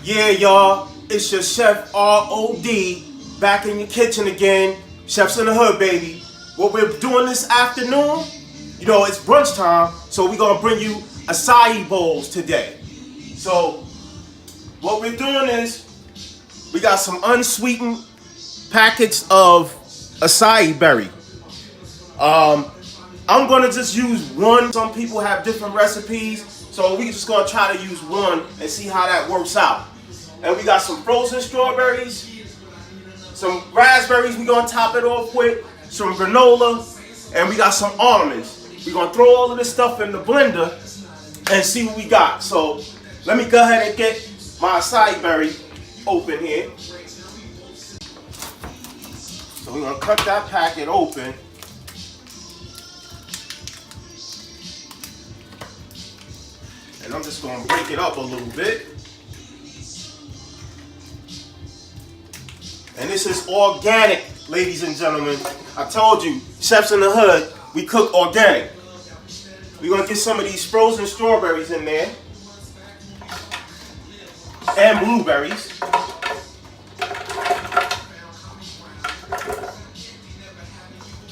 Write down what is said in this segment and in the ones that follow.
Yeah, y'all, it's your Chef R.O.D. back in your kitchen again. Chefs in the Hood, baby. What we're doing this afternoon, you know, it's brunch time, so we're gonna bring you acai bowls today. So, what we're doing is, we got some unsweetened packets of acai berry. I'm gonna just use one. Some people have different recipes, so we just gonna try to use one and see how that works out. And we got some frozen strawberries, some raspberries we gonna top it off with, some granola, and we got some almonds. We're gonna throw all of this stuff in the blender and see what we got. So let me go ahead and get my acai berry open here. So we're gonna cut that packet open. And I'm just gonna break it up a little bit. And this is organic, ladies and gentlemen. I told you, Chefs in the Hood, we cook organic. We're gonna get some of these frozen strawberries in there. And blueberries.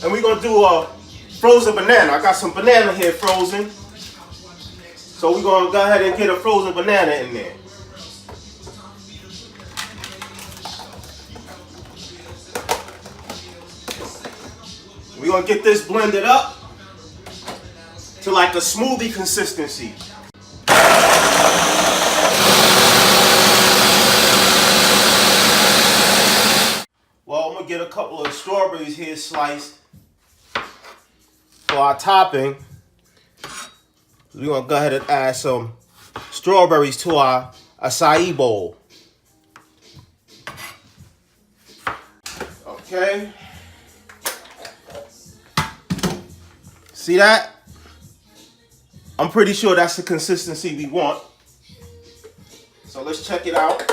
And we're gonna do a frozen banana. I got some banana here frozen. So we're gonna go ahead and get a frozen banana in there. We're gonna get this blended up to like a smoothie consistency. Well, I'm gonna get a couple of strawberries here sliced for our topping. We're gonna go ahead and add some strawberries to our acai bowl. Okay. See that? I'm pretty sure that's the consistency we want. So let's check it out.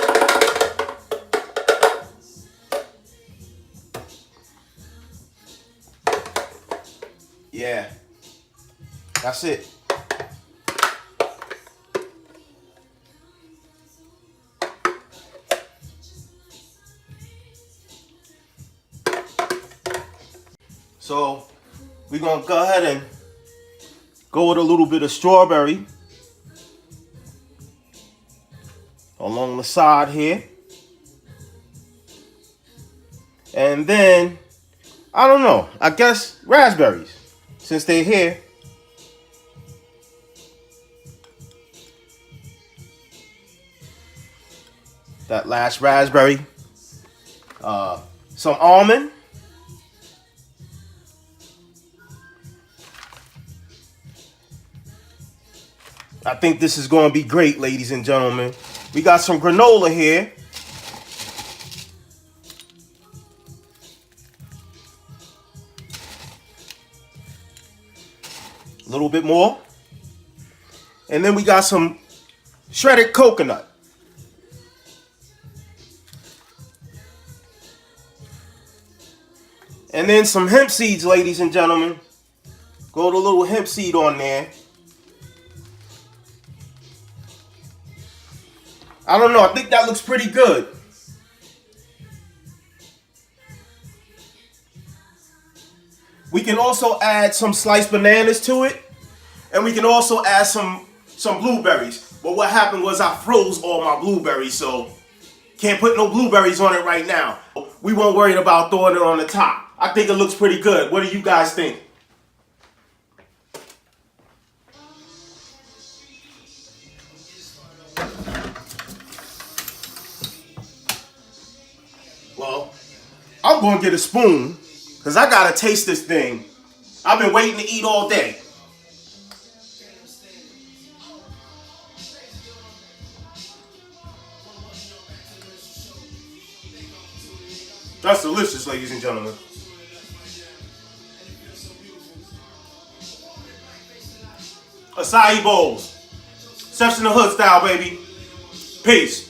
Yeah, that's it. So we're gonna go ahead and go with a little bit of strawberry along the side here. And then, I don't know, I guess raspberries, since they're here. That last raspberry. Some almond. I think this is going to be great, ladies and gentlemen. We got some granola here. A little bit more. And then we got some shredded coconut. And then some hemp seeds, ladies and gentlemen. Go with a little hemp seed on there. I don't know, I think that looks pretty good. We can also add some sliced bananas to it. And we can also add some blueberries. But what happened was I froze all my blueberries, so can't put no blueberries on it right now. We weren't worried about throwing it on the top. I think it looks pretty good. What do you guys think? Well, I'm going to get a spoon because I got to taste this thing. I've been waiting to eat all day. That's delicious, ladies and gentlemen. Acai bowls. Chefs in the Hood style, baby. Peace.